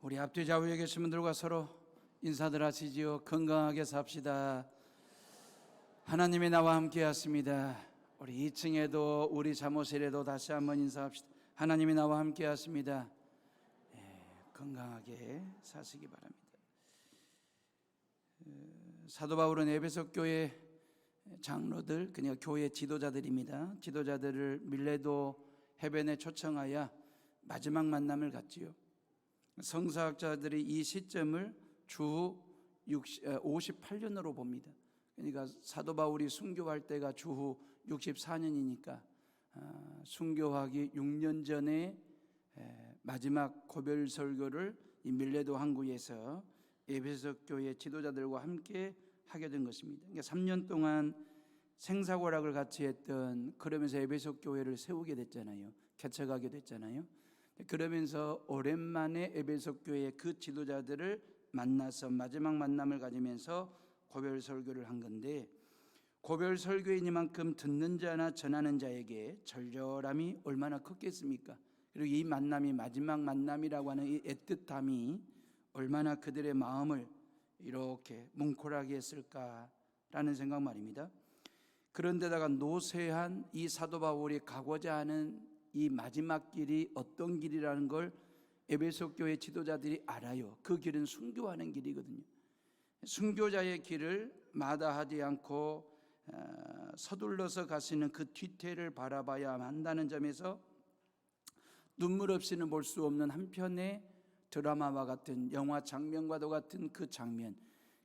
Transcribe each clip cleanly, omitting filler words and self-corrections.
우리 앞뒤 좌우에 계신 분들과 서로 인사들 하시지요. 건강하게 삽시다. 하나님이 나와 함께 하십니다. 우리 2층에도 우리 사무실에도 다시 한번 인사합시다. 하나님이 나와 함께 하십니다. 건강하게 사시기 바랍니다. 사도 바울은 에베소 교회 장로들, 그냥 교회 지도자들입니다. 지도자들을 밀레도 해변에 초청하여 마지막 만남을 갖지요. 성사학자들이 이 시점을 주후 58년으로 봅니다. 그러니까 사도 바울이 순교할 때가 주후 64년이니까 순교하기 6년 전에 마지막 고별 설교를 이 밀레도 항구에서 에베소 교회 지도자들과 함께 하게 된 것입니다. 그러니까 3년 동안 생사고락을 같이 했던, 그러면서 에베소 교회를 세우게 됐잖아요. 개척하게 됐잖아요. 그러면서 오랜만에 에베소 교회의 그 지도자들을 만나서 마지막 만남을 가지면서 고별 설교를 한 건데, 고별 설교이니만큼 듣는 자나 전하는 자에게 절절함이 얼마나 컸겠습니까? 그리고 이 만남이 마지막 만남이라고 하는 이 애틋함이 얼마나 그들의 마음을 이렇게 뭉클하게 했을까라는 생각 말입니다. 그런데다가 노쇠한 이 사도 바울이 가고자 하는 이 마지막 길이 어떤 길이라는 걸 에베소 교회 지도자들이 알아요. 그 길은 순교하는 길이거든요. 순교자의 길을 마다하지 않고 서둘러서 가시는 그 뒤태를 바라봐야 한다는 점에서 눈물 없이는 볼 수 없는 한편의 드라마와 같은, 영화 장면과도 같은 그 장면.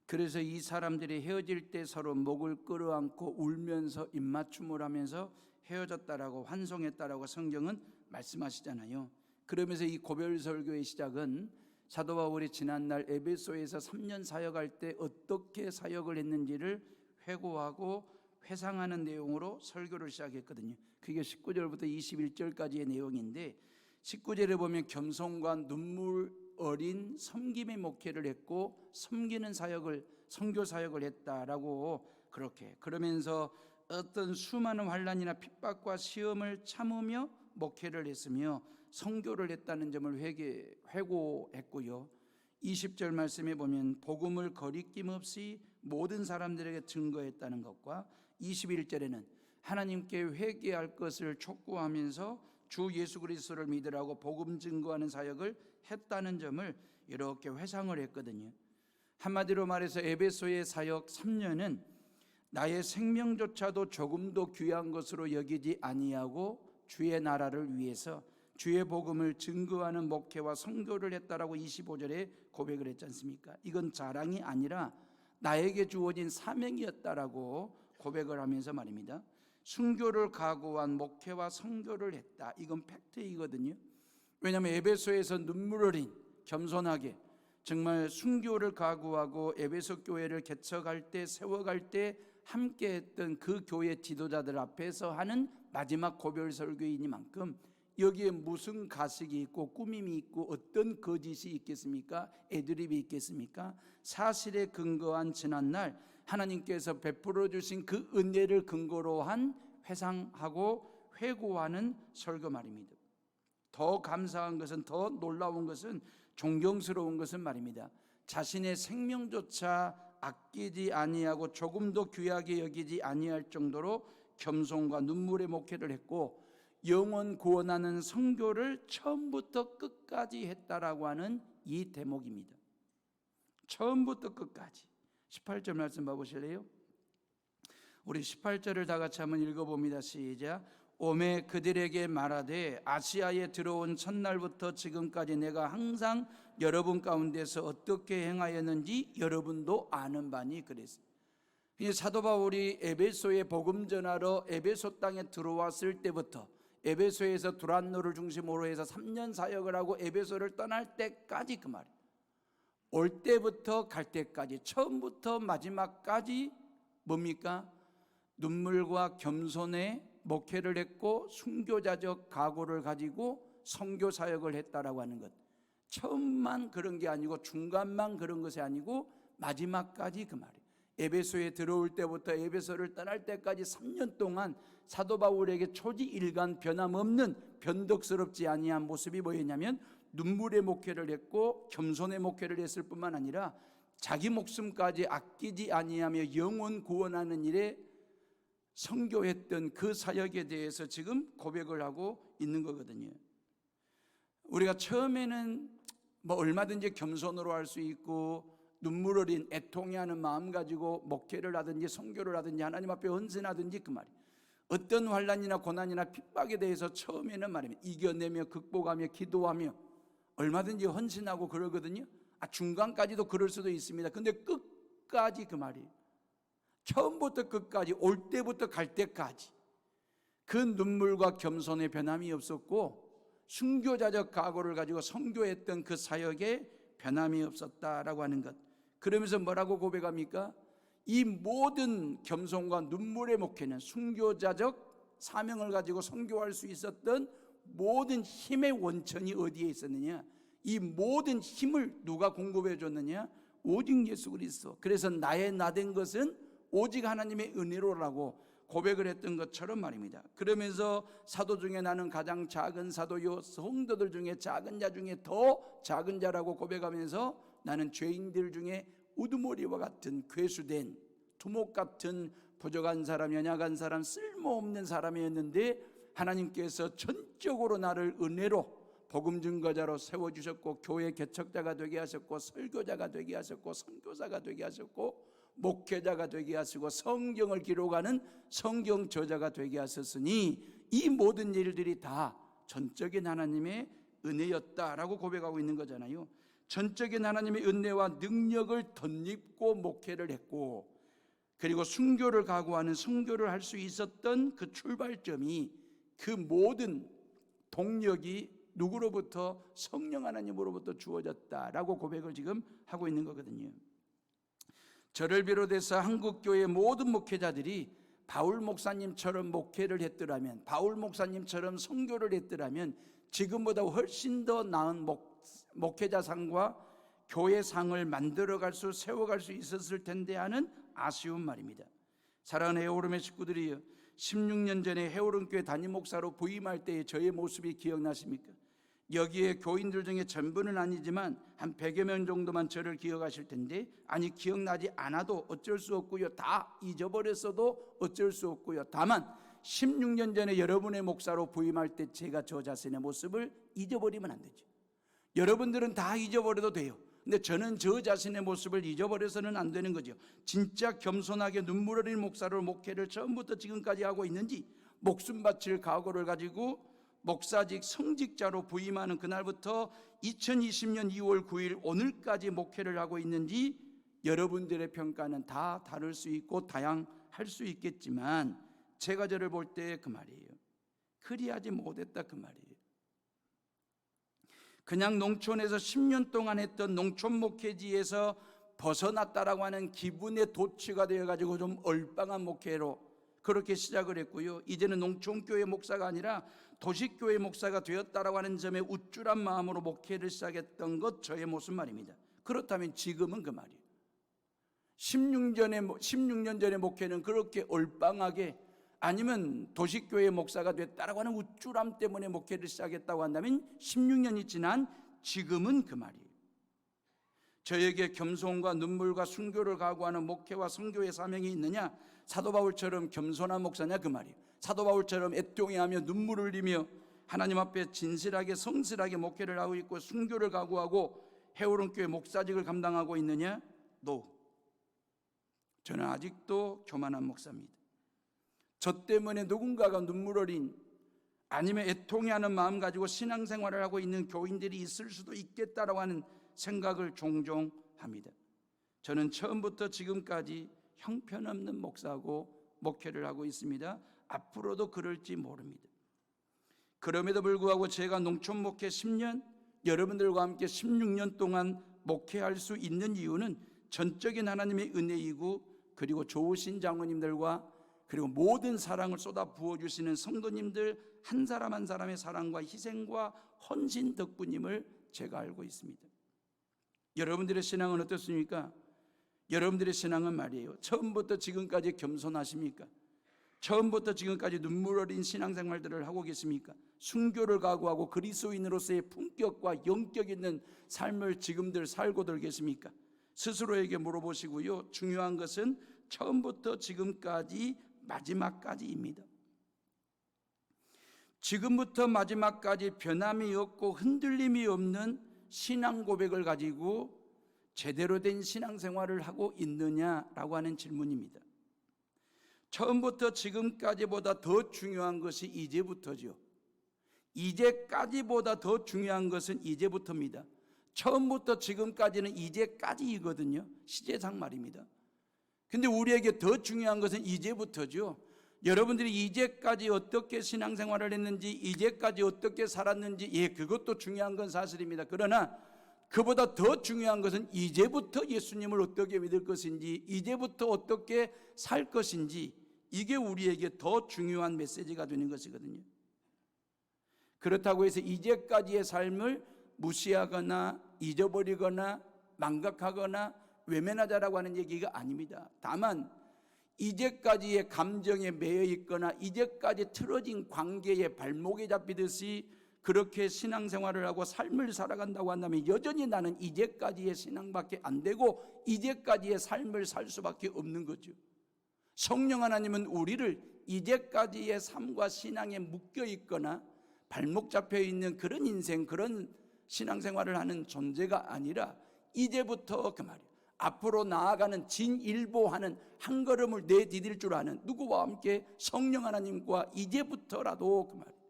그래서 이 사람들이 헤어질 때 서로 목을 끌어안고 울면서 입맞춤을 하면서 헤어졌다라고, 환송했다라고 성경은 말씀하시잖아요. 그러면서 이 고별 설교의 시작은 사도 바울이 지난날 에베소에서 3년 사역할 때 어떻게 사역을 했는지를 회고하고 회상하는 내용으로 설교를 시작했거든요. 그게 19절부터 21절까지의 내용인데, 19절에 보면 겸손과 눈물 어린 섬김의 목회를 했고 섬기는 사역을, 선교 사역을 했다라고, 그렇게 그러면서 어떤 수많은 환난이나 핍박과 시험을 참으며 목회를 했으며 선교를 했다는 점을 회고했고요. 20절 말씀에 보면 복음을 거리낌 없이 모든 사람들에게 증거했다는 것과 21절에는 하나님께 회개할 것을 촉구하면서 주 예수 그리스도를 믿으라고 복음 증거하는 사역을 했다는 점을 이렇게 회상을 했거든요. 한마디로 말해서 에베소의 사역 3년은 나의 생명조차도 조금도 귀한 것으로 여기지 아니하고 주의 나라를 위해서 주의 복음을 증거하는 목회와 선교를 했다라고 25절에 고백을 했지 않습니까? 이건 자랑이 아니라 나에게 주어진 사명이었다라고 고백을 하면서 말입니다. 순교를 각오한 목회와 선교를 했다. 이건 팩트이거든요. 왜냐하면 에베소에서 눈물 어린 겸손하게 정말 순교를 각오하고 에베소 교회를 개척할 때, 세워갈 때 함께 했던 그 교회 지도자들 앞에서 하는 마지막 고별 설교이니만큼 여기에 무슨 가식이 있고 꾸밈이 있고 어떤 거짓이 있겠습니까? 애드립이 있겠습니까? 사실에 근거한 지난날 하나님께서 베풀어 주신 그 은혜를 근거로 한 회상하고 회고하는 설교 말입니다. 더 감사한 것은, 더 놀라운 것은, 존경스러운 것은 말입니다, 자신의 생명조차 아끼지 아니하고 조금도 귀하게 여기지 아니할 정도로 겸손과 눈물의 목회를 했고 영혼 구원하는 선교를 처음부터 끝까지 했다라고 하는 이 대목입니다. 처음부터 끝까지. 18절 말씀 봐보실래요? 우리 18절을 다 같이 한번 읽어봅니다. 시작. 오매 그들에게 말하되 아시아에 들어온 첫날부터 지금까지 내가 항상 여러분 가운데서 어떻게 행하였는지 여러분도 아는 바니 그랬어요. 사도 바울이 에베소에 복음 전하러 에베소 땅에 들어왔을 때부터, 에베소에서 두란노를 중심으로 해서 3년 사역을 하고 에베소를 떠날 때까지, 그 말이에요. 올 때부터 갈 때까지, 처음부터 마지막까지 뭡니까? 눈물과 겸손의 목회를 했고 순교자적 각오를 가지고 선교 사역을 했다라고 하는 것. 처음만 그런 게 아니고 중간만 그런 것이 아니고 마지막까지, 그 말이에요. 에베소에 들어올 때부터 에베소를 떠날 때까지 3년 동안 사도 바울에게 초지일간 변함없는 변덕스럽지 아니한 모습이 뭐였냐면 눈물의 목회를 했고 겸손의 목회를 했을 뿐만 아니라 자기 목숨까지 아끼지 아니하며 영혼 구원하는 일에 선교했던 그 사역에 대해서 지금 고백을 하고 있는 거거든요. 우리가 처음에는 뭐 얼마든지 겸손으로 할 수 있고 눈물 어린 애통해하는 마음 가지고 목회를 하든지 선교를 하든지 하나님 앞에 헌신하든지 그 말이에요. 어떤 환난이나 고난이나 핍박에 대해서 처음에는 말입니다, 이겨내며 극복하며 기도하며 얼마든지 헌신하고 그러거든요. 중간까지도 그럴 수도 있습니다. 근데 끝까지 그 말이에요. 처음부터 끝까지, 올 때부터 갈 때까지 그 눈물과 겸손의 변함이 없었고 순교자적 각오를 가지고 선교했던 그 사역에 변함이 없었다라고 하는 것. 그러면서 뭐라고 고백합니까? 이 모든 겸손과 눈물의 목회는 순교자적 사명을 가지고 선교할 수 있었던 모든 힘의 원천이 어디에 있었느냐? 이 모든 힘을 누가 공급해 줬느냐? 오직 예수 그리스도. 그래서 나의 나된 것은 오직 하나님의 은혜로라고 고백을 했던 것처럼 말입니다. 그러면서 사도 중에 나는 가장 작은 사도요, 성도들 중에 작은 자 중에 더 작은 자라고 고백하면서 나는 죄인들 중에 우두머리와 같은 괴수된 두목 같은 부족한 사람, 연약한 사람, 쓸모없는 사람이었는데 하나님께서 전적으로 나를 은혜로 복음 증거자로 세워주셨고 교회 개척자가 되게 하셨고 설교자가 되게 하셨고 선교사가 되게 하셨고 목회자가 되게 하시고 성경을 기록하는 성경 저자가 되게 하셨으니 이 모든 일들이 다 전적인 하나님의 은혜였다라고 고백하고 있는 거잖아요. 전적인 하나님의 은혜와 능력을 덧입고 목회를 했고, 그리고 순교를 각오하는 선교를 할 수 있었던 그 출발점이, 그 모든 동력이 누구로부터? 성령 하나님으로부터 주어졌다라고 고백을 지금 하고 있는 거거든요. 저를 비롯해서 한국교회 모든 목회자들이 바울 목사님처럼 목회를 했더라면, 바울 목사님처럼 선교를 했더라면 지금보다 훨씬 더 나은 목회자상과 교회상을 만들어갈 수, 세워갈 수 있었을 텐데 하는 아쉬운 말입니다. 사랑하는 헤어름의 식구들이요, 16년 전에 헤어름교회 담임 목사로 부임할 때의 저의 모습이 기억나십니까? 여기에 교인들 중에 전부는 아니지만 한 100여 명 정도만 저를 기억하실 텐데, 아니 기억나지 않아도 어쩔 수 없고요, 다 잊어버렸어도 어쩔 수 없고요. 다만 16년 전에 여러분의 목사로 부임할 때 제가 저 자신의 모습을 잊어버리면 안 되죠. 여러분들은 다 잊어버려도 돼요. 근데 저는 저 자신의 모습을 잊어버려서는 안 되는 거죠. 진짜 겸손하게 눈물 흘린 목사로 목회를 처음부터 지금까지 하고 있는지, 목숨 바칠 각오를 가지고 목사직 성직자로 부임하는 그날부터 2020년 2월 9일 오늘까지 목회를 하고 있는지, 여러분들의 평가는 다 다를 수 있고 다양할 수 있겠지만 제가 저를 볼 때 그 말이에요, 그리하지 못했다 그 말이에요. 그냥 농촌에서 10년 동안 했던 농촌 목회지에서 벗어났다라고 하는 기분의 도취가 되어가지고 좀 얼빵한 목회로 그렇게 시작을 했고요, 이제는 농촌교회 목사가 아니라 도시교회 목사가 되었다라고 하는 점에 우쭐한 마음으로 목회를 시작했던 것, 저의 모습 말입니다. 그렇다면 지금은 그 말이에요. 16년 전의 목회는 그렇게 얼빵하게, 아니면 도시교회 목사가 됐다라고 하는 우쭐함 때문에 목회를 시작했다고 한다면 16년이 지난 지금은 그 말이에요. 저에게 겸손과 눈물과 순교를 각오하는 목회와 선교의 사명이 있느냐? 사도 바울처럼 겸손한 목사냐 그 말이에요. 사도 바울처럼 애통해하며 눈물을 흘리며 하나님 앞에 진실하게 성실하게 목회를 하고 있고 순교를 각오하고 헤어론교회 목사직을 감당하고 있느냐? No. 저는 아직도 교만한 목사입니다. 저 때문에 누군가가 눈물 흘린, 아니면 애통해하는 마음 가지고 신앙생활을 하고 있는 교인들이 있을 수도 있겠다라고 하는 생각을 종종 합니다. 저는 처음부터 지금까지 형편없는 목사고 목회를 하고 있습니다. 앞으로도 그럴지 모릅니다. 그럼에도 불구하고 제가 농촌 목회 10년, 여러분들과 함께 16년 동안 목회할 수 있는 이유는 전적인 하나님의 은혜이고, 그리고 좋으신 장로님들과 그리고 모든 사랑을 쏟아 부어주시는 성도님들 한 사람 한 사람의 사랑과 희생과 헌신 덕분임을 제가 알고 있습니다. 여러분들의 신앙은 어떻습니까? 여러분들의 신앙은 말이에요, 처음부터 지금까지 겸손하십니까? 처음부터 지금까지 눈물 어린 신앙생활들을 하고 계십니까? 순교를 각오하고 그리스도인으로서의 품격과 영격 있는 삶을 지금들 살고들 계십니까? 스스로에게 물어보시고요. 중요한 것은 처음부터 지금까지 마지막까지입니다. 지금부터 마지막까지 변함이 없고 흔들림이 없는 신앙 고백을 가지고 제대로 된 신앙생활을 하고 있느냐라고 하는 질문입니다. 처음부터 지금까지보다 더 중요한 것이 이제부터죠. 이제까지보다 더 중요한 것은 이제부터입니다. 처음부터 지금까지는 이제까지이거든요. 시제상 말입니다. 근데 우리에게 더 중요한 것은 이제부터죠. 여러분들이 이제까지 어떻게 신앙생활을 했는지, 이제까지 어떻게 살았는지, 그것도 중요한 건 사실입니다. 그러나 그보다 더 중요한 것은 이제부터 예수님을 어떻게 믿을 것인지, 이제부터 어떻게 살 것인지, 이게 우리에게 더 중요한 메시지가 되는 것이거든요. 그렇다고 해서 이제까지의 삶을 무시하거나 잊어버리거나 망각하거나 외면하자라고 하는 얘기가 아닙니다. 다만 이제까지의 감정에 매여 있거나 이제까지 틀어진 관계에 발목에 잡히듯이 그렇게 신앙생활을 하고 삶을 살아간다고 한다면 여전히 나는 이제까지의 신앙밖에 안 되고 이제까지의 삶을 살 수밖에 없는 거죠. 성령 하나님은 우리를 이제까지의 삶과 신앙에 묶여 있거나 발목 잡혀 있는 그런 인생, 그런 신앙생활을 하는 존재가 아니라 이제부터 그 말이에요. 앞으로 나아가는 진일보하는 한 걸음을 내디딜 줄 아는 누구와 함께 성령 하나님과 이제부터라도 그 말이에요.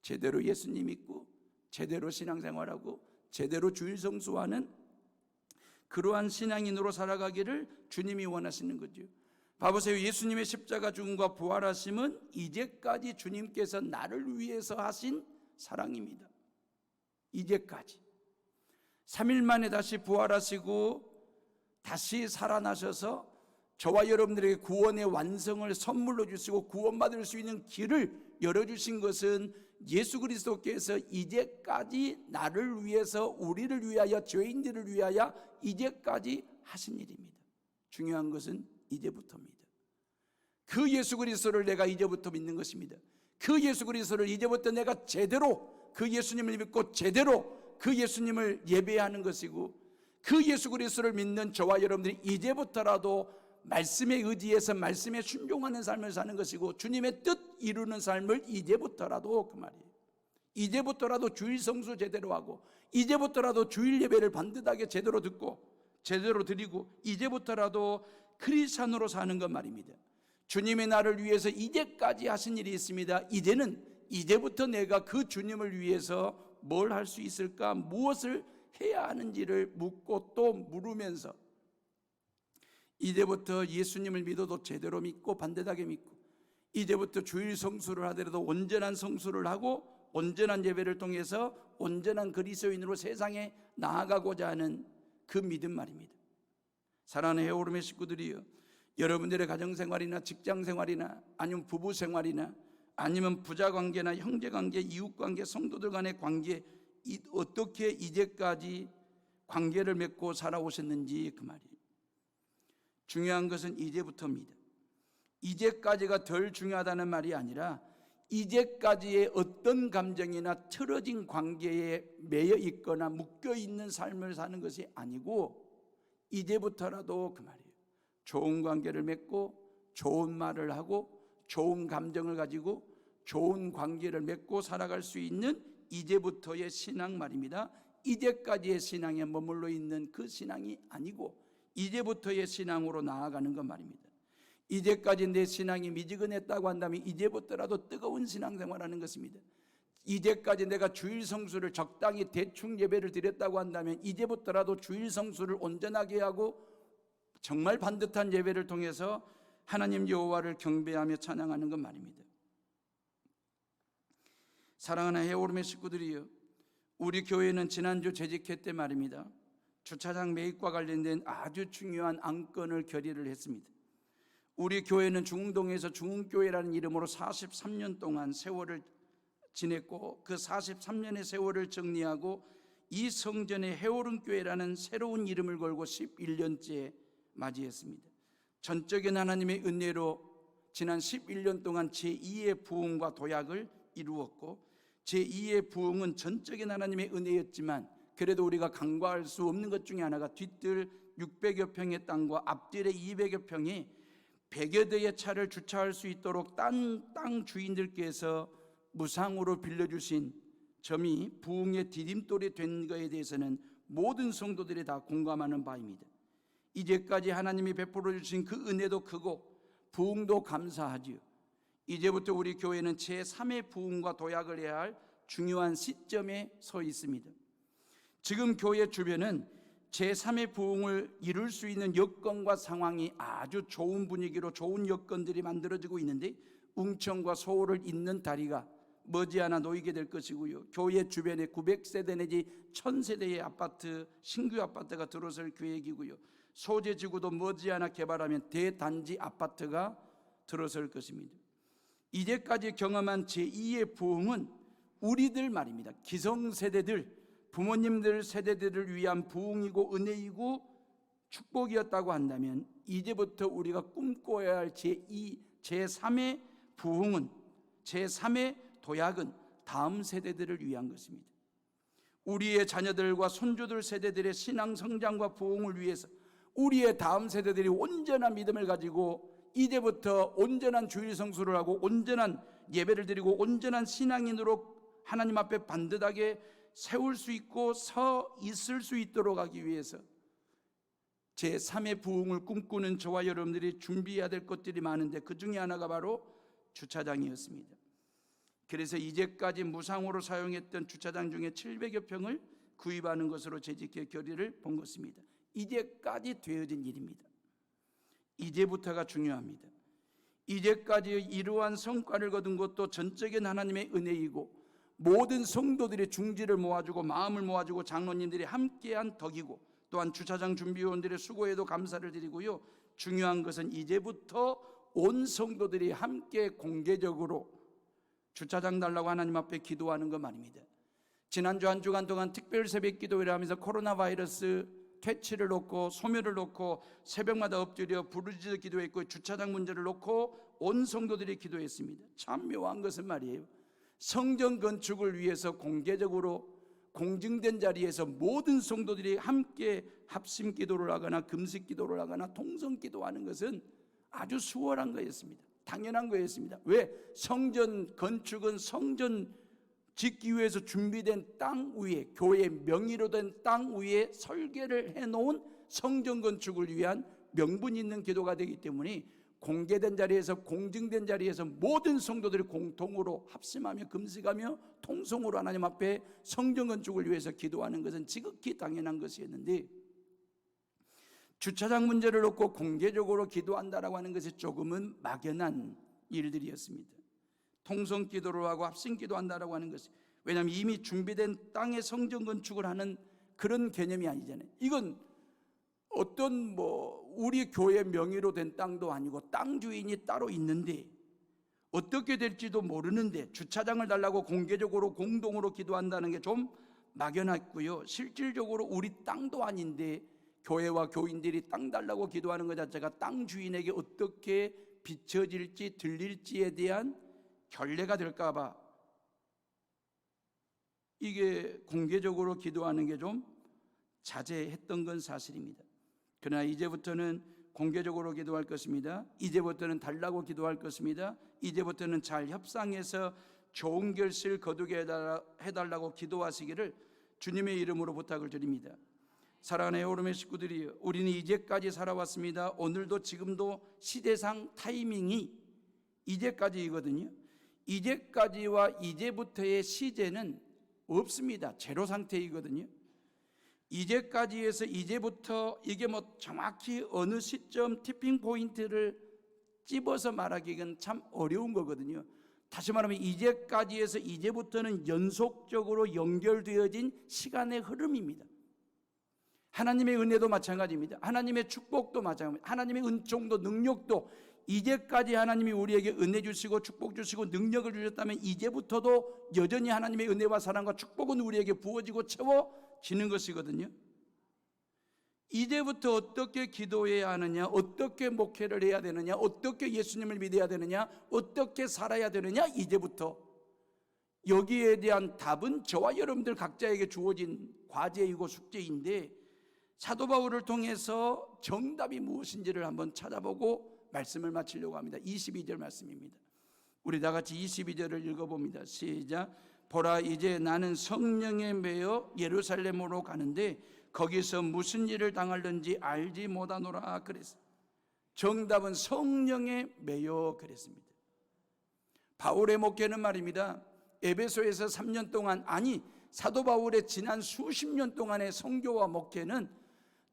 제대로 예수님 믿고 제대로 신앙생활하고 제대로 주일 성수하는 그러한 신앙인으로 살아가기를 주님이 원하시는 거죠. 봐보세요. 예수님의 십자가 죽음과 부활하심은 이제까지 주님께서 나를 위해서 하신 사랑입니다. 이제까지 3일 만에 다시 부활하시고 다시 살아나셔서 저와 여러분들에게 구원의 완성을 선물로 주시고 구원받을 수 있는 길을 열어주신 것은 예수 그리스도께서 이제까지 나를 위해서, 우리를 위하여, 죄인들을 위하여 이제까지 하신 일입니다. 중요한 것은 이제부터입니다. 그 예수 그리스도를 내가 이제부터 믿는 것입니다. 그 예수 그리스도를 이제부터 내가 제대로 그 예수님을 믿고 제대로 그 예수님을 예배하는 것이고, 그 예수 그리스도를 믿는 저와 여러분들이 이제부터라도 말씀에 의지해서 말씀에 순종하는 삶을 사는 것이고, 주님의 뜻 이루는 삶을 이제부터라도, 그 말이에요. 이제부터라도 주일 성수 제대로 하고, 이제부터라도 주일 예배를 반듯하게 제대로 듣고 제대로 드리고, 이제부터라도 크리스찬으로 사는 것 말입니다. 주님의 나를 위해서 이제까지 하신 일이 있습니다. 이제부터 내가 그 주님을 위해서 뭘 할 수 있을까, 무엇을 해야 하는지를 묻고 또 물으면서 이제부터 예수님을 믿어도 제대로 믿고 반듯하게 믿고, 이제부터 주일 성수를 하더라도 온전한 성수를 하고 온전한 예배를 통해서 온전한 그리스도인으로 세상에 나아가고자 하는 그 믿음 말입니다. 사랑하는 해오름의 식구들이요, 여러분들의 가정생활이나 직장생활이나 아니면 부부생활이나 아니면 부자관계나 형제관계, 이웃관계, 성도들 간의 관계, 어떻게 이제까지 관계를 맺고 살아오셨는지 그 말이에요. 중요한 것은 이제부터입니다. 이제까지가 덜 중요하다는 말이 아니라 이제까지의 어떤 감정이나 틀어진 관계에 매여 있거나 묶여 있는 삶을 사는 것이 아니고, 이제부터라도 그 말이에요. 좋은 관계를 맺고 좋은 말을 하고 좋은 감정을 가지고 좋은 관계를 맺고 살아갈 수 있는 이제부터의 신앙 말입니다. 이제까지의 신앙에 머물러 있는 그 신앙이 아니고 이제부터의 신앙으로 나아가는 것 말입니다. 이제까지 내 신앙이 미지근했다고 한다면 이제부터라도 뜨거운 신앙생활하는 것입니다. 이제까지 내가 주일 성수를 적당히 대충 예배를 드렸다고 한다면 이제부터라도 주일 성수를 온전하게 하고 정말 반듯한 예배를 통해서 하나님 여호와를 경배하며 찬양하는 것 말입니다. 사랑하는 해오름의 식구들이요, 우리 교회는 지난주 재직회 때 말입니다, 주차장 매입과 관련된 아주 중요한 안건을 결의를 했습니다. 우리 교회는 중흥동에서 중흥교회라는 이름으로 43년 동안 세월을 지냈고, 그 43년의 세월을 정리하고 이 성전에 해오름교회라는 새로운 이름을 걸고 11년째 맞이했습니다. 전적인 하나님의 은혜로 지난 11년 동안 제2의 부흥과 도약을 이루었고, 제2의 부흥은 전적인 하나님의 은혜였지만 그래도 우리가 간과할 수 없는 것 중에 하나가 뒷뜰 600여 평의 땅과 앞뜰에 200여 평이 100여 대의 차를 주차할 수 있도록 땅 주인들께서 무상으로 빌려주신 점이 부흥의 디딤돌이 된 것에 대해서는 모든 성도들이 다 공감하는 바입니다. 이제까지 하나님이 베풀어 주신 그 은혜도 크고 부흥도 감사하지요. 이제부터 우리 교회는 제3의 부흥과 도약을 해야 할 중요한 시점에 서 있습니다. 지금 교회 주변은 제3의 부흥을 이룰 수 있는 여건과 상황이 아주 좋은 분위기로 좋은 여건들이 만들어지고 있는데, 웅청과 소호를 잇는 다리가 머지않아 놓이게 될 것이고요. 교회 주변에 900세대 내지 1000세대의 아파트, 신규 아파트가 들어설 계획이고요. 소재지구도 머지않아 개발하면 대단지 아파트가 들어설 것입니다. 이제까지 경험한 제2의 부흥은 우리들 말입니다. 기성세대들, 부모님들 세대들을 위한 부흥이고 은혜이고 축복이었다고 한다면, 이제부터 우리가 꿈꿔야 할 제2, 제3의 부흥은, 제3의 도약은 다음 세대들을 위한 것입니다. 우리의 자녀들과 손주들 세대들의 신앙 성장과 부흥을 위해서 우리의 다음 세대들이 온전한 믿음을 가지고 이제부터 온전한 주일 성수를 하고 온전한 예배를 드리고 온전한 신앙인으로 하나님 앞에 반듯하게 세울 수 있고 서 있을 수 있도록 하기 위해서 제3의 부흥을 꿈꾸는 저와 여러분들이 준비해야 될 것들이 많은데, 그 중에 하나가 바로 주차장이었습니다. 그래서 이제까지 무상으로 사용했던 주차장 중에 700여 평을 구입하는 것으로 재직회 결의를 본 것입니다. 이제까지 되어진 일입니다. 이제부터가 중요합니다. 이제까지 이러한 성과를 거둔 것도 전적인 하나님의 은혜이고, 모든 성도들의 중지를 모아주고 마음을 모아주고 장로님들이 함께한 덕이고, 또한 주차장 준비위원들의 수고에도 감사를 드리고요. 중요한 것은 이제부터 온 성도들이 함께 공개적으로 주차장 달라고 하나님 앞에 기도하는 것 말입니다. 지난주 한 주간 동안 특별 새벽 기도회를 하면서 코로나 바이러스 퇴치를 놓고 소멸을 놓고 새벽마다 엎드려 부르짖어 기도했고, 주차장 문제를 놓고 온 성도들이 기도했습니다. 참 묘한 것은 말이에요, 성전 건축을 위해서 공개적으로 공증된 자리에서 모든 성도들이 함께 합심 기도를 하거나 금식 기도를 하거나 통성 기도하는 것은 아주 수월한 거였습니다. 당연한 거였습니다. 왜? 성전 건축은 성전 짓기 위해서 준비된 땅 위에, 교회의 명의로 된 땅 위에 설계를 해놓은 성전 건축을 위한 명분 있는 기도가 되기 때문에 공개된 자리에서, 공증된 자리에서 모든 성도들이 공통으로 합심하며 금식하며 통성으로 하나님 앞에 성전 건축을 위해서 기도하는 것은 지극히 당연한 것이었는데, 주차장 문제를 놓고 공개적으로 기도한다라고 하는 것이 조금은 막연한 일들이었습니다. 통성 기도를 하고 합심 기도한다라고 하는 것이, 왜냐하면 이미 준비된 땅에 성전 건축을 하는 그런 개념이 아니잖아요. 이건 어떤 우리 교회 명의로 된 땅도 아니고 땅 주인이 따로 있는데 어떻게 될지도 모르는데 주차장을 달라고 공개적으로 공동으로 기도한다는 게 좀 막연했고요. 실질적으로 우리 땅도 아닌데 교회와 교인들이 땅 달라고 기도하는 것 자체가 땅 주인에게 어떻게 비춰질지 들릴지에 대한 결례가 될까 봐 이게 공개적으로 기도하는 게 좀 자제했던 건 사실입니다. 그러나 이제부터는 공개적으로 기도할 것입니다. 이제부터는 달라고 기도할 것입니다. 이제부터는 잘 협상해서 좋은 결실 거두게 해달라고 기도하시기를 주님의 이름으로 부탁을 드립니다. 사랑하는 에오름의 식구들이, 우리는 이제까지 살아왔습니다. 오늘도 지금도 시대상 타이밍이 이제까지이거든요. 이제까지와 이제부터의 시제는 없습니다. 제로 상태이거든요. 이제까지에서 이제부터 이게 정확히 어느 시점 티핑 포인트를 찝어서 말하기는 참 어려운 거거든요. 다시 말하면 이제까지에서 이제부터는 연속적으로 연결되어진 시간의 흐름입니다. 하나님의 은혜도 마찬가지입니다. 하나님의 축복도 마찬가지입니다. 하나님의 은총도 능력도, 이제까지 하나님이 우리에게 은혜 주시고 축복 주시고 능력을 주셨다면 이제부터도 여전히 하나님의 은혜와 사랑과 축복은 우리에게 부어지고 채워지는 것이거든요. 이제부터 어떻게 기도해야 하느냐, 어떻게 목회를 해야 되느냐, 어떻게 예수님을 믿어야 되느냐, 어떻게 살아야 되느냐, 이제부터 여기에 대한 답은 저와 여러분들 각자에게 주어진 과제이고 숙제인데, 사도 바울을 통해서 정답이 무엇인지를 한번 찾아보고 말씀을 마치려고 합니다. 22절 말씀입니다. 우리 다 같이 22절을 읽어봅니다. 시작. 보라, 이제 나는 성령에 매여 예루살렘으로 가는데 거기서 무슨 일을 당할는지 알지 못하노라 그랬어요. 정답은 성령에 매여 그랬습니다. 바울의 목회는 말입니다, 에베소에서 3년 동안, 아니 사도 바울의 지난 수십 년 동안의 선교와 목회는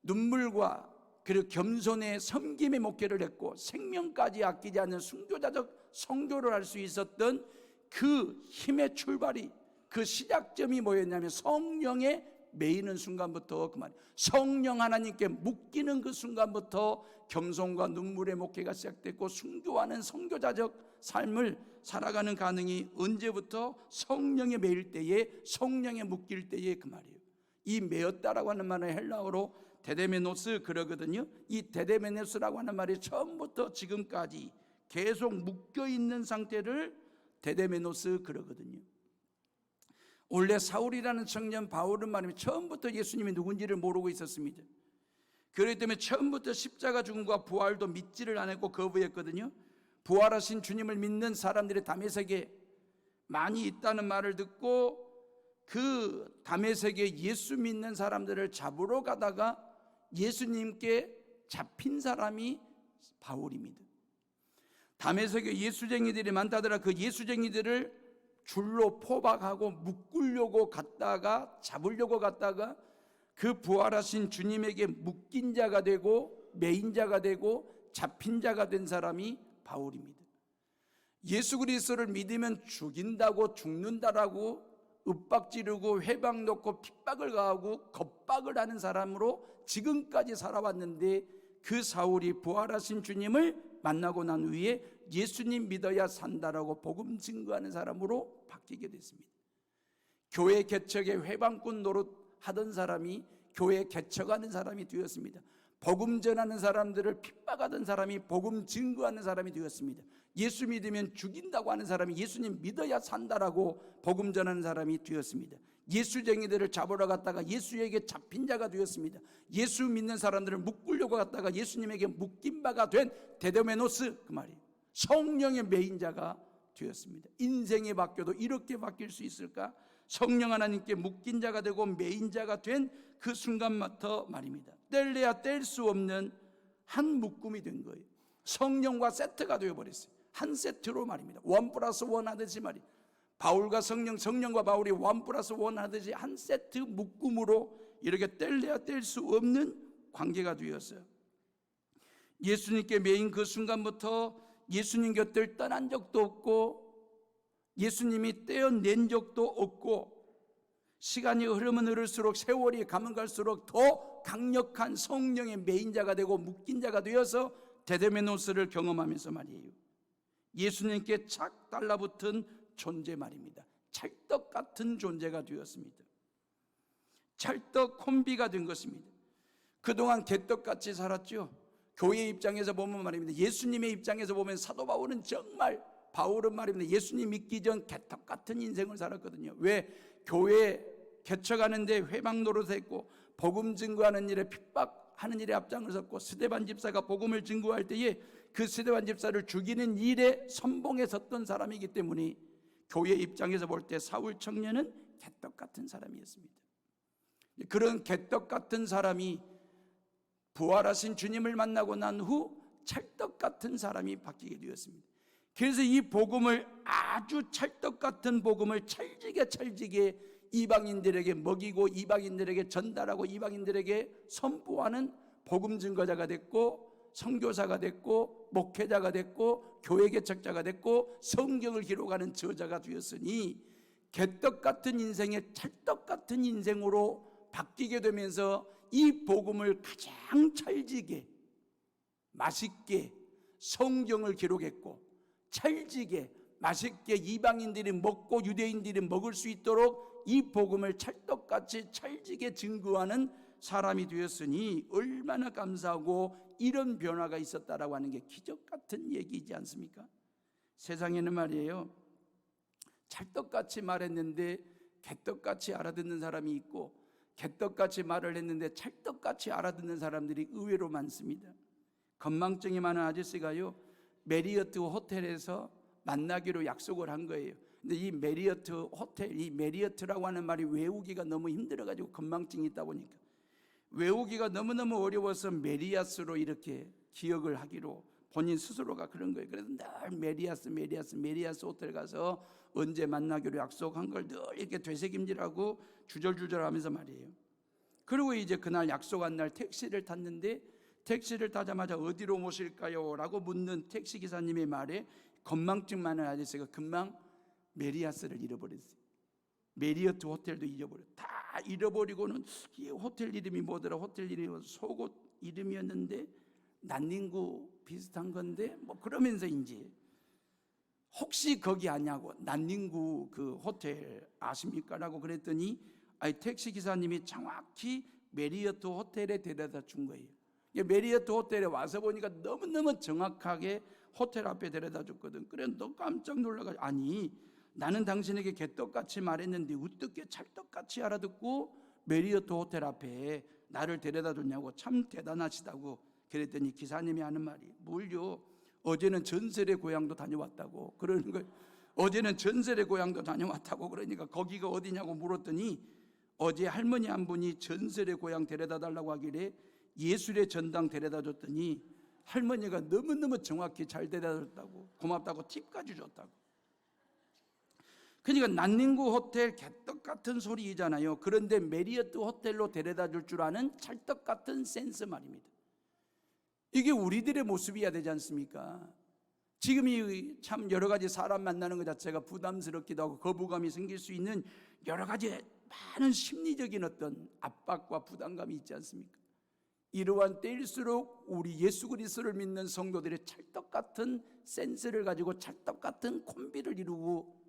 눈물과 그리고 겸손의 섬김의 목회를 했고, 생명까지 아끼지 않는 순교자적 선교를 할 수 있었던 그 힘의 출발이, 그 시작점이 뭐였냐면 성령에 매이는 순간부터, 그 말, 성령 하나님께 묶이는 그 순간부터 겸손과 눈물의 목회가 시작됐고, 순교하는 선교자적 삶을 살아가는 가능이 언제부터? 성령에 매일 때에, 성령에 묶일 때에, 그 말이에요. 이 매었다라고 하는 말은 헬라어로 데데메노스 그러거든요. 이 데데메노스라고 하는 말이 처음부터 지금까지 계속 묶여 있는 상태를 데데메노스 그러거든요. 원래 사울이라는 청년 바울은 말이면 처음부터 예수님이 누군지를 모르고 있었습니다. 그렇기 때문에 처음부터 십자가 죽음과 부활도 믿지를 않았고 거부했거든요. 부활하신 주님을 믿는 사람들이 다메섹에 많이 있다는 말을 듣고 그 다메섹에 예수 믿는 사람들을 잡으러 가다가 예수님께 잡힌 사람이 바울입니다. 다메섹에 예수쟁이들이 많다더라. 그 예수쟁이들을 줄로 포박하고 묶으려고 갔다가, 잡으려고 갔다가 그 부활하신 주님에게 묶인 자가 되고 매인 자가 되고 잡힌 자가 된 사람이 바울입니다. 예수 그리스도를 믿으면 죽인다고, 죽는다라고 윽박지르고 회방 놓고 핍박을 가하고 겁박을 하는 사람으로 지금까지 살아왔는데, 그 사울이 부활하신 주님을 만나고 난 후에 예수님 믿어야 산다라고 복음 증거하는 사람으로 바뀌게 됐습니다. 교회 개척의 회방꾼 노릇하던 사람이 교회 개척하는 사람이 되었습니다. 복음 전하는 사람들을 핍박하던 사람이 복음 증거하는 사람이 되었습니다. 예수 믿으면 죽인다고 하는 사람이 예수님 믿어야 산다라고 복음 전하는 사람이 되었습니다. 예수쟁이들을 잡으러 갔다가 예수에게 잡힌 자가 되었습니다. 예수 믿는 사람들을 묶으려고 갔다가 예수님에게 묶인 바가 된 데데메노스, 그 말이에요. 성령의 매인 자가 되었습니다. 인생이 바뀌어도 이렇게 바뀔 수 있을까? 성령 하나님께 묶인 자가 되고 매인 자가 된 그 순간부터 말입니다, 뗄래야 뗄 수 없는 한 묶음이 된 거예요. 성령과 세트가 되어버렸어요. 한 세트로 말입니다. 1+1 하듯이 말이에요. 바울과 성령과 바울이 1+1 하듯이 한 세트 묶음으로 이렇게 뗄래야 뗄 수 없는 관계가 되었어요. 예수님께 매인 그 순간부터 예수님 곁을 떠난 적도 없고 예수님이 떼어낸 적도 없고, 시간이 흐르면 흐를수록, 세월이 가면 갈수록 더 강력한 성령의 매인 자가 되고 묶인 자가 되어서 데데메노스를 경험하면서 말이에요, 예수님께 착 달라붙은 존재 말입니다. 찰떡 같은 존재가 되었습니다. 찰떡 콤비가 된 것입니다. 그동안 개떡같이 살았죠. 교회 입장에서 보면 말입니다, 예수님의 입장에서 보면 사도 바울은 정말, 바울은 말입니다, 예수님 믿기 전 개떡 같은 인생을 살았거든요. 왜? 교회 개척하는데 회방 노릇했고 복음 증거하는 일에 핍박하는 일에 앞장을 섰고, 스데반 집사가 복음을 증거할 때에 그 스데반 집사를 죽이는 일에 선봉에 섰던 사람이기 때문에 교회 입장에서 볼 때 사울 청년은 개떡 같은 사람이었습니다. 그런 개떡 같은 사람이 부활하신 주님을 만나고 난 후 찰떡 같은 사람이 바뀌게 되었습니다. 그래서 이 복음을, 아주 찰떡 같은 복음을 찰지게 이방인들에게 먹이고 이방인들에게 전달하고 이방인들에게 선포하는 복음 증거자가 됐고, 선교사가 됐고, 목회자가 됐고, 교회 개척자가 됐고, 성경을 기록하는 저자가 되었으니 개떡 같은 인생에 찰떡 같은 인생으로 바뀌게 되면서 이 복음을 가장 찰지게, 맛있게 성경을 기록했고, 찰지게 맛있게 이방인들이 먹고 유대인들이 먹을 수 있도록 이 복음을 찰떡같이 찰지게 증거하는 사람이 되었으니 얼마나 감사하고 이런 변화가 있었다라고 하는 게 기적 같은 얘기이지 않습니까? 세상에는 말이에요, 찰떡같이 말했는데 개떡같이 알아듣는 사람이 있고, 개떡같이 말을 했는데 찰떡같이 알아듣는 사람들이 의외로 많습니다. 건망증이 많은 아저씨가요, 메리어트 호텔에서 만나기로 약속을 한 거예요. 근데 이 메리어트 호텔, 이 메리어트라고 하는 말이 외우기가 너무 힘들어가지고, 건망증이 있다 보니까 외우기가 너무너무 어려워서 메리아스로 이렇게 기억을 하기로 본인 스스로가 그런 거예요. 그래서 늘 메리아스 호텔 가서 언제 만나기로 약속한 걸 늘 이렇게 되새김질하고 주절주절하면서 말이에요. 그리고 이제 그날 약속한 날 택시를 탔는데, 택시를 타자마자 어디로 모실까요? 라고 묻는 택시기사님의 말에 건망증 많은 아저씨가 금방 메리아스를 잃어버렸어요. 메리어트 호텔도 잃어버려. 다 잃어버리고는 이 호텔 이름이 뭐더라? 호텔 이름이 속옷 이름이었는데 난닝구 비슷한 건데 뭐 그러면서인지 혹시 거기 아냐고, 난닝구 그 호텔 아십니까? 라고 그랬더니 택시 기사님이 정확히 메리어트 호텔에 데려다 준 거예요. 메리어트 호텔에 와서 보니까 너무너무 정확하게 호텔 앞에 데려다 줬거든. 그래 너 깜짝 놀라가지고, 아니 나는 당신에게 개떡같이 말했는데 어떻게 찰떡같이 알아듣고 메리어트 호텔 앞에 나를 데려다 줬냐고, 참 대단하시다고 그랬더니 기사님이 하는 말이 뭘요? 어제는 전설의 고향도 다녀왔다고 그러는 거예요. 어제는 전설의 고향도 다녀왔다고 그러니까 거기가 어디냐고 물었더니 어제 할머니 한 분이 전설의 고향 데려다 달라고 하길래 예술의 전당 데려다 줬더니 할머니가 너무너무 정확히 잘 데려다 줬다고, 고맙다고 팁까지 줬다고. 그러니까 난닝구 호텔 개떡 같은 소리이잖아요. 그런데 메리어트 호텔로 데려다 줄 줄 아는 찰떡 같은 센스 말입니다. 이게 우리들의 모습이어야 되지 않습니까? 지금이 참 여러 가지 사람 만나는 것 자체가 부담스럽기도 하고 거부감이 생길 수 있는 여러 가지 많은 심리적인 어떤 압박과 부담감이 있지 않습니까? 이러한 때일수록 우리 예수 그리스도를 믿는 성도들의 찰떡 같은 센스를 가지고 찰떡 같은 콤비를 이루고,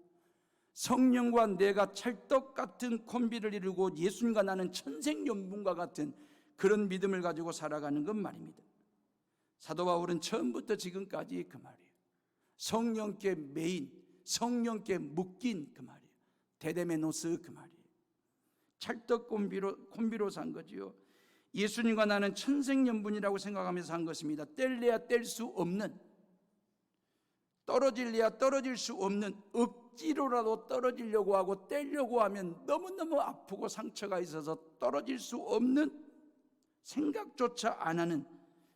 성령과 내가 찰떡 같은 콤비를 이루고 예수님과 나는 천생연분과 같은 그런 믿음을 가지고 살아가는 것 말입니다. 사도 바울은 처음부터 지금까지 그 말이에요. 성령께 매인, 성령께 묶인 그 말이에요. 데데메노스 그 말이에요. 찰떡 콤비로 산 거지요. 예수님과 나는 천생연분이라고 생각하면서 산 것입니다. 뗄래야 뗄 수 없는, 떨어질래야 떨어질 수 없는, 억지로라도 떨어지려고 하고 떼려고 하면 너무너무 아프고 상처가 있어서 떨어질 수 없는, 생각조차 안 하는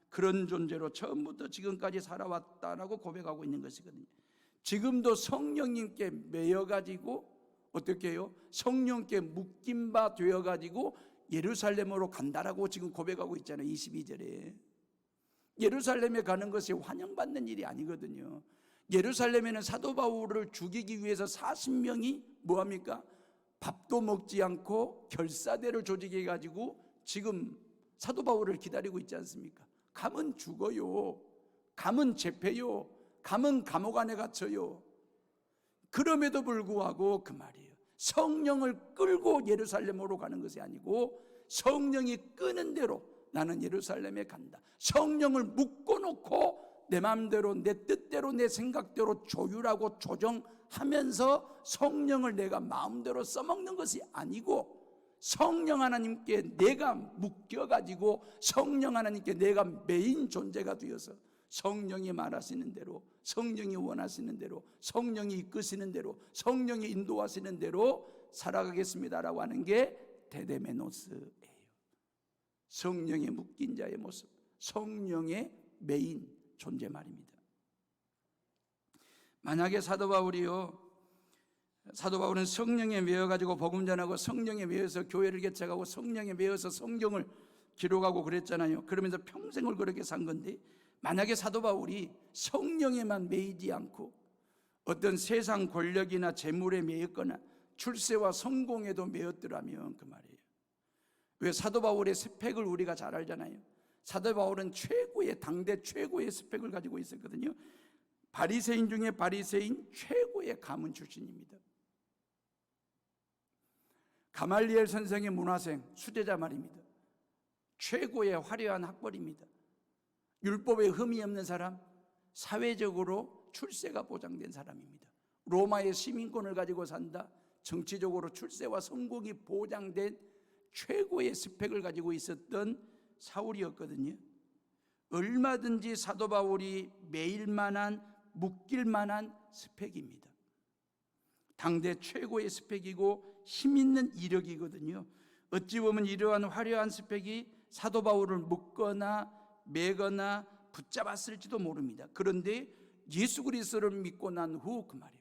그런 존재로 처음부터 지금까지 살아왔다라고 고백하고 있는 것이거든요. 지금도 성령님께 매여가지고 어떻게 해요? 성령께 묶인 바 되어가지고 예루살렘으로 간다라고 지금 고백하고 있잖아요. 22절에 예루살렘에 가는 것이 환영받는 일이 아니거든요. 예루살렘에는 사도 바울을 죽이기 위해서 40명이 뭐합니까? 밥도 먹지 않고 결사대를 조직해가지고 지금 사도 바울을 기다리고 있지 않습니까? 가면 죽어요. 가면 잡혀요. 가면 감옥 안에 갇혀요. 그럼에도 불구하고 그 말이에요. 성령을 끌고 예루살렘으로 가는 것이 아니고 성령이 끄는 대로 나는 예루살렘에 간다. 성령을 묶어놓고 내 마음대로, 내 뜻대로, 내 생각대로 조율하고 조정하면서 성령을 내가 마음대로 써먹는 것이 아니고, 성령 하나님께 내가 묶여가지고 성령 하나님께 내가 메인 존재가 되어서 성령이 말하시는 대로, 성령이 원하시는 대로, 성령이 이끄시는 대로, 성령이 인도하시는 대로 살아가겠습니다라고 하는 게 데데메노스예요. 성령에 묶인 자의 모습, 성령의 메인 존재 말입니다. 만약에 사도 바울은 성령에 매여가지고 복음 전하고 성령에 매여서 교회를 개척하고 성령에 매여서 성경을 기록하고 그랬잖아요. 그러면서 평생을 그렇게 산 건데, 만약에 사도 바울이 성령에만 매이지 않고 어떤 세상 권력이나 재물에 매였거나 출세와 성공에도 매였더라면 그 말이에요. 왜 사도 바울의 스펙을 우리가 잘 알잖아요. 사도 바울은 당대 최고의 스펙을 가지고 있었거든요. 바리새인 중에 바리새인 최고의 가문 출신입니다. 가말리엘 선생의 문화생, 수제자 말입니다. 최고의 화려한 학벌입니다. 율법에 흠이 없는 사람, 사회적으로 출세가 보장된 사람입니다. 로마의 시민권을 가지고 산다, 정치적으로 출세와 성공이 보장된 최고의 스펙을 가지고 있었던 사울이었거든요. 얼마든지 사도 바울이 매일 만한, 묶일 만한 스펙입니다. 당대 최고의 스펙이고 힘 있는 이력이거든요. 어찌 보면 이러한 화려한 스펙이 사도 바울을 묶거나 매거나 붙잡았을지도 모릅니다. 그런데 예수 그리스도를 믿고 난 후 그 말이에요,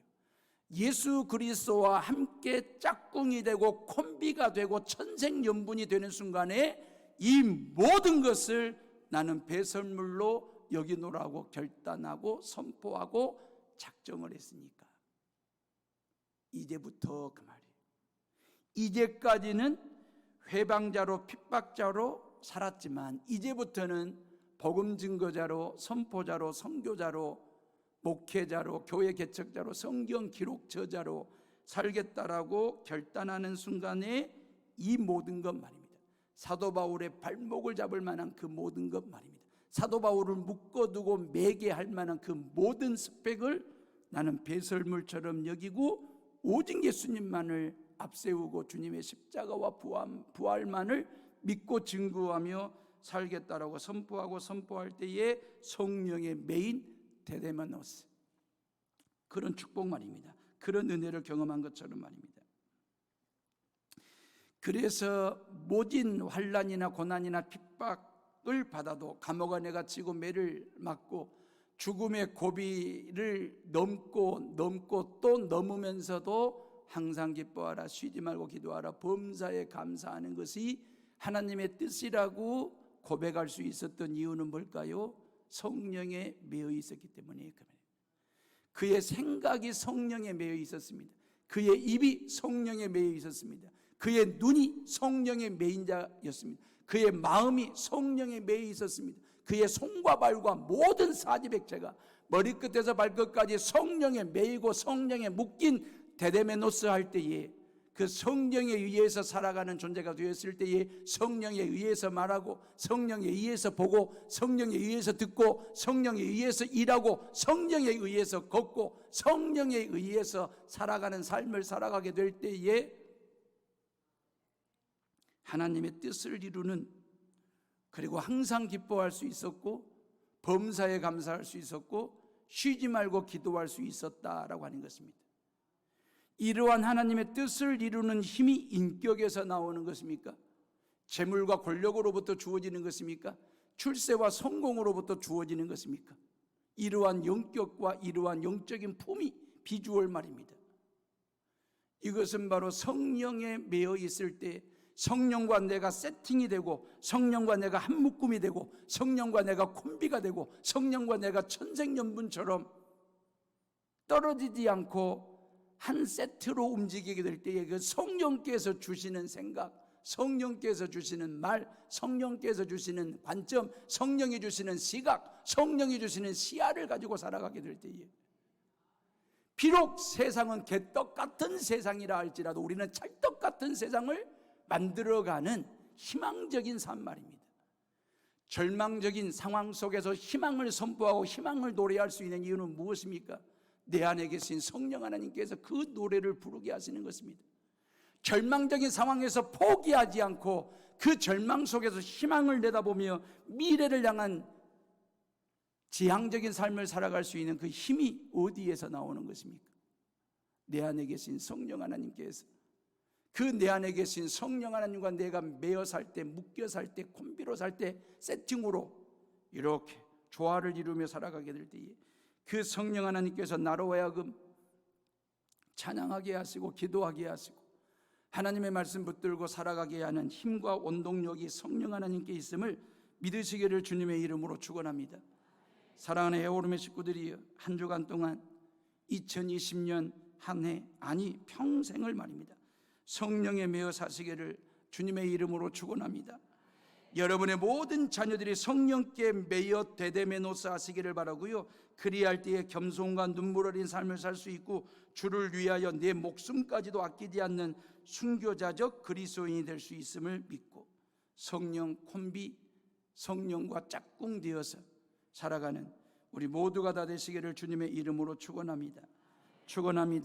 예수 그리스도와 함께 짝꿍이 되고 콤비가 되고 천생연분이 되는 순간에 이 모든 것을 나는 배설물로 여기노라고 결단하고 선포하고 작정을 했으니까 이제부터 그 말이에요, 이제까지는 회방자로 핍박자로 살았지만 이제부터는 복음 증거자로, 선포자로, 선교자로, 목회자로, 교회 개척자로, 성경 기록 저자로 살겠다라고 결단하는 순간에 이 모든 것 말입니다. 사도 바울의 발목을 잡을 만한 그 모든 것 말입니다. 사도 바울을 묶어두고 매게 할 만한 그 모든 스펙을 나는 배설물처럼 여기고 오직 예수님만을 앞세우고 주님의 십자가와 부활만을 믿고 증거하며 살겠다라고 선포하고 선포할 때에 성령의 메인 데데메노스, 그런 축복 말입니다. 그런 은혜를 경험한 것처럼 말입니다. 그래서 모진 환난이나 고난이나 핍박을 받아도 감옥 안에 갇히고 매를 맞고 죽음의 고비를 넘고 또 넘으면서도 항상 기뻐하라, 쉬지 말고 기도하라, 범사에 감사하는 것이 하나님의 뜻이라고 고백할 수 있었던 이유는 뭘까요? 성령에 매여 있었기 때문에 그의 생각이 성령에 매여 있었습니다. 그의 입이 성령에 매여 있었습니다. 그의 눈이 성령에 매인 자였습니다. 그의 마음이 성령에 매여 있었습니다. 그의 손과 발과 모든 사지백체가 머리끝에서 발끝까지 성령에 매이고 성령에 묶인 데데메노스 할 때에, 그 성령에 의해서 살아가는 존재가 되었을 때에 성령에 의해서 말하고, 성령에 의해서 보고, 성령에 의해서 듣고, 성령에 의해서 일하고, 성령에 의해서 걷고, 성령에 의해서 살아가는 삶을 살아가게 될 때에 하나님의 뜻을 이루는, 그리고 항상 기뻐할 수 있었고 범사에 감사할 수 있었고 쉬지 말고 기도할 수 있었다라고 하는 것입니다. 이러한 하나님의 뜻을 이루는 힘이 인격에서 나오는 것입니까? 재물과 권력으로부터 주어지는 것입니까? 출세와 성공으로부터 주어지는 것입니까? 이러한 영격과 이러한 영적인 품이 비주얼 말입니다. 이것은 바로 성령에 매여 있을 때 성령과 내가 세팅이 되고, 성령과 내가 한 묶음이 되고, 성령과 내가 콤비가 되고, 성령과 내가 천생연분처럼 떨어지지 않고 한 세트로 움직이게 될 때에 그 성령께서 주시는 생각, 성령께서 주시는 말, 성령께서 주시는 관점, 성령이 주시는 시각, 성령이 주시는 시야를 가지고 살아가게 될 때에, 비록 세상은 개떡 같은 세상이라 할지라도 우리는 찰떡 같은 세상을 만들어가는 희망적인 삶 말입니다. 절망적인 상황 속에서 희망을 선포하고 희망을 노래할 수 있는 이유는 무엇입니까? 내 안에 계신 성령 하나님께서 그 노래를 부르게 하시는 것입니다. 절망적인 상황에서 포기하지 않고 그 절망 속에서 희망을 내다보며 미래를 향한 지향적인 삶을 살아갈 수 있는 그 힘이 어디에서 나오는 것입니까? 내 안에 계신 성령 하나님께서, 그 내 안에 계신 성령 하나님과 내가 매어 살 때, 묶여 살 때, 콤비로 살 때, 세팅으로 이렇게 조화를 이루며 살아가게 될 때에 그 성령 하나님께서 나로 하여금 찬양하게 하시고 기도하게 하시고 하나님의 말씀 붙들고 살아가게 하는 힘과 원동력이 성령 하나님께 있음을 믿으시기를 주님의 이름으로 축원합니다. 사랑하는 에어오름의 식구들이여, 한 주간 동안 2020년 한 해, 아니 평생을 말입니다, 성령에 매어 사시기를 주님의 이름으로 축원합니다. 여러분의 모든 자녀들이 성령께 매여 데데메노스 하시기를 바라고요. 그리할 때에 겸손과 눈물 어린 삶을 살 수 있고 주를 위하여 내 목숨까지도 아끼지 않는 순교자적 그리스도인이 될 수 있음을 믿고 성령 콤비, 성령과 짝꿍되어서 살아가는 우리 모두가 다 되시기를 주님의 이름으로 축원합니다. 축원합니다.